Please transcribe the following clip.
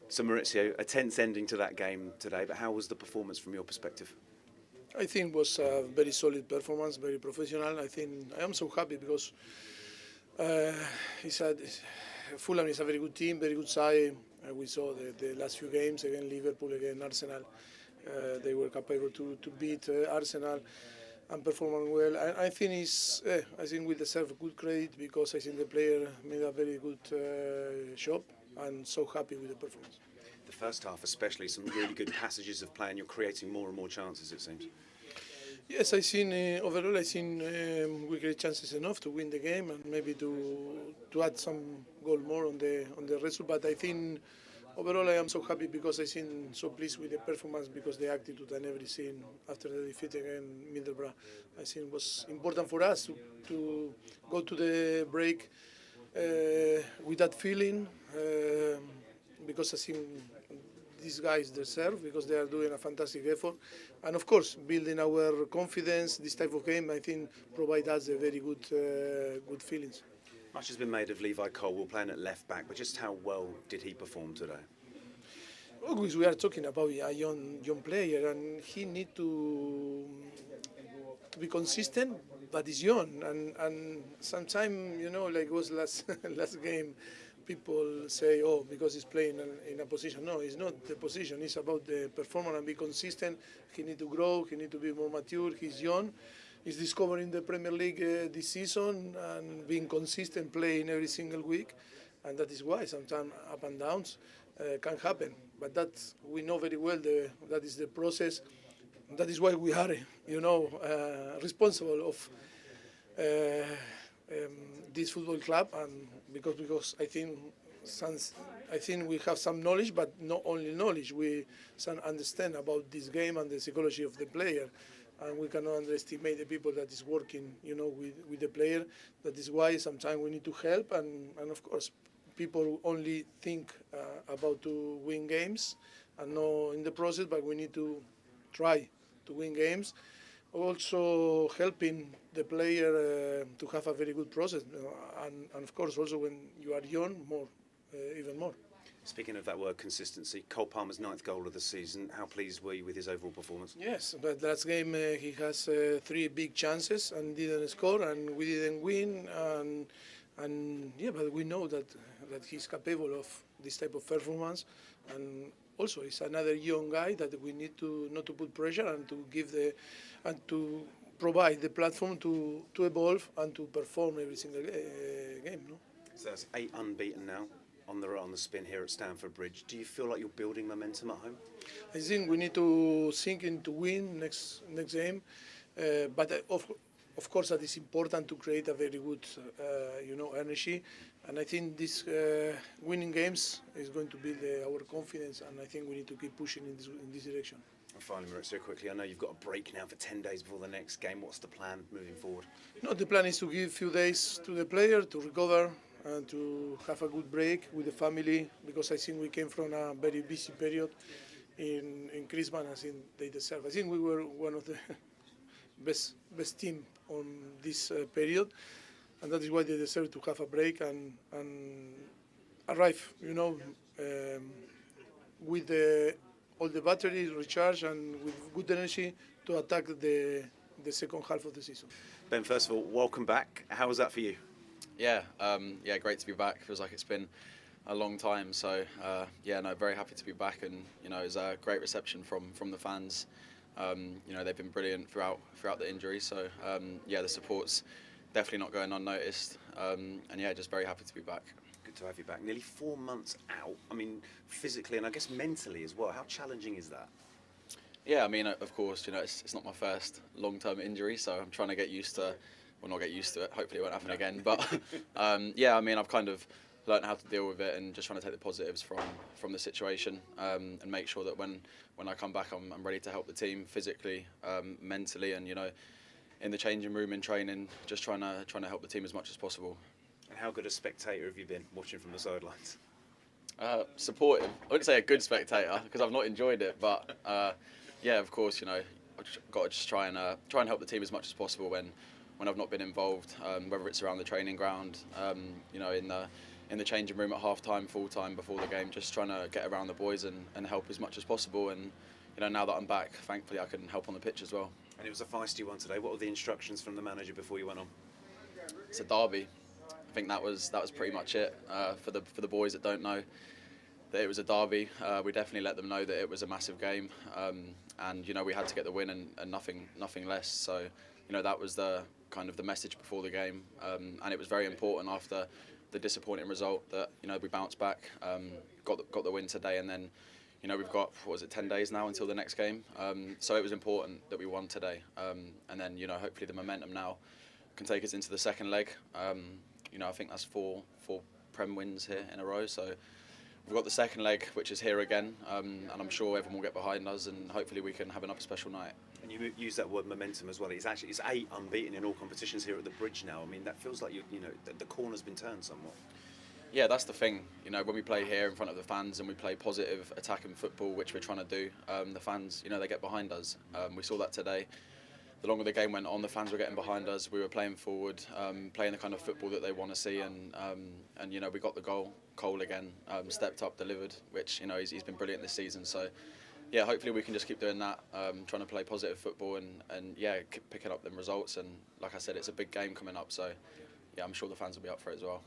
So Mauricio, a tense ending to that game today, but how was the performance from your perspective? I think it was a very solid performance, very professional. I think I am so happy because uh, it's a, Fulham is a very good team, very good side. We saw the last few games against Liverpool, against Arsenal. They were capable to beat Arsenal and performing well. I think I think we deserve good credit because I think the player made a very good job and so happy with the performance. The first half especially, some really good passages of play and you're creating more and more chances, it seems. Yes, I think overall I think we create chances enough to win the game and maybe to add some goal more on the result. But I think overall I am so happy because I think so pleased with the performance because the attitude and everything after the defeat against Middlesbrough. I think it was important for us to go to the break with that feeling because I think these guys deserve because they are doing a fantastic effort, and of course building our confidence. This type of game I think provide us a very good feelings. Much has been made of Levi Colwill playing at left back, but just how well did he perform today? Always we are talking about a young player, and he need to be consistent, but he's young, and sometimes like was last last game. People say, oh, because he's playing in a position. No, it's not the position. It's about the performance and be consistent. He need to grow. He need to be more mature. He's young. He's discovering the Premier League this season and being consistent, playing every single week. And that is why sometimes up and downs can happen. But that we know very well. That is the process. That is why we are, responsible of this football club, and because I think we have some knowledge, but not only knowledge. We some understand about this game and the psychology of the player, and we cannot underestimate the people that is working, with the player. That is why sometimes we need to help, and of course, people only think about to win games, and not in the process. But we need to try to win games. Also helping the player to have a very good process, and of course also when you are young, even more. Speaking of that word consistency, Cole Palmer's 9th goal of the season. How pleased were you with his overall performance? Yes, but last game he has 3 big chances and didn't score, and we didn't win, and yeah, but we know that he's capable of this type of performance, and also he's another young guy that we need to not to put pressure and to give and to provide the platform to evolve and to perform every single game. No? So that's 8 unbeaten now on the spin here at Stamford Bridge. Do you feel like you're building momentum at home? I think we need to sink in to win next game, but of course that is important to create a very good energy, and I think this winning games is going to build our confidence, and I think we need to keep pushing in this direction. And finally, Mauricio, quickly, I know you've got a break now for 10 days before the next game. What's the plan moving forward? No, the plan is to give a few days to the player to recover and to have a good break with the family, because I think we came from a very busy period in Christmas. I think they deserve. I think we were one of the best team on this period, and that is why they deserve to have a break and arrive, with all the batteries recharged and with good energy to attack the second half of the season. Ben, first of all, welcome back. How was that for you? Yeah, great to be back. Feels like it's been a long time. So very happy to be back, and it was a great reception from the fans. They've been brilliant throughout the injury. So the support's definitely not going unnoticed. Just very happy to be back. Good to have you back. Nearly 4 months out. I mean, physically and I guess mentally as well. How challenging is that? Yeah, I mean, of course, it's not my first long-term injury, so I'm trying to get used to. Well, not get used to it. Hopefully, it won't happen again. But I've kind of learned how to deal with it and just trying to take the positives from the situation, and make sure that when I come back, I'm ready to help the team physically, mentally, and in the changing room, in training, just trying to help the team as much as possible. And how good a spectator have you been watching from the sidelines? Supportive. I wouldn't say a good spectator because I've not enjoyed it, but of course, I've got to just try and help the team as much as possible when I've not been involved, whether it's around the training ground, in the changing room at half time, full time before the game, just trying to get around the boys and help as much as possible. And now that I'm back, thankfully I can help on the pitch as well. And it was a feisty one today. What were the instructions from the manager before you went on? It's a derby. I think that was pretty much it for the boys that don't know that it was a derby. We definitely let them know that it was a massive game, and we had to get the win and nothing less. So that was the kind of the message before the game, and it was very important after the disappointing result that we bounced back, got the win today, and then we've got 10 days now until the next game. So it was important that we won today, and then hopefully the momentum now can take us into the second leg. I think that's four Prem wins here in a row. So we've got the second leg, which is here again, and I'm sure everyone will get behind us, and hopefully we can have another special night. And you use that word momentum as well. It's 8 unbeaten in all competitions here at the Bridge now. I mean, that feels like the corner's been turned somewhat. Yeah, that's the thing. When we play here in front of the fans and we play positive attacking football, which we're trying to do, the fans, they get behind us. We saw that today. The longer the game went on, the fans were getting behind us. We were playing forward, playing the kind of football that they want to see, and we got the goal. Cole again stepped up, delivered, which he's been brilliant this season. So yeah, hopefully we can just keep doing that, trying to play positive football and keep picking up them results. And like I said, it's a big game coming up, so yeah, I'm sure the fans will be up for it as well.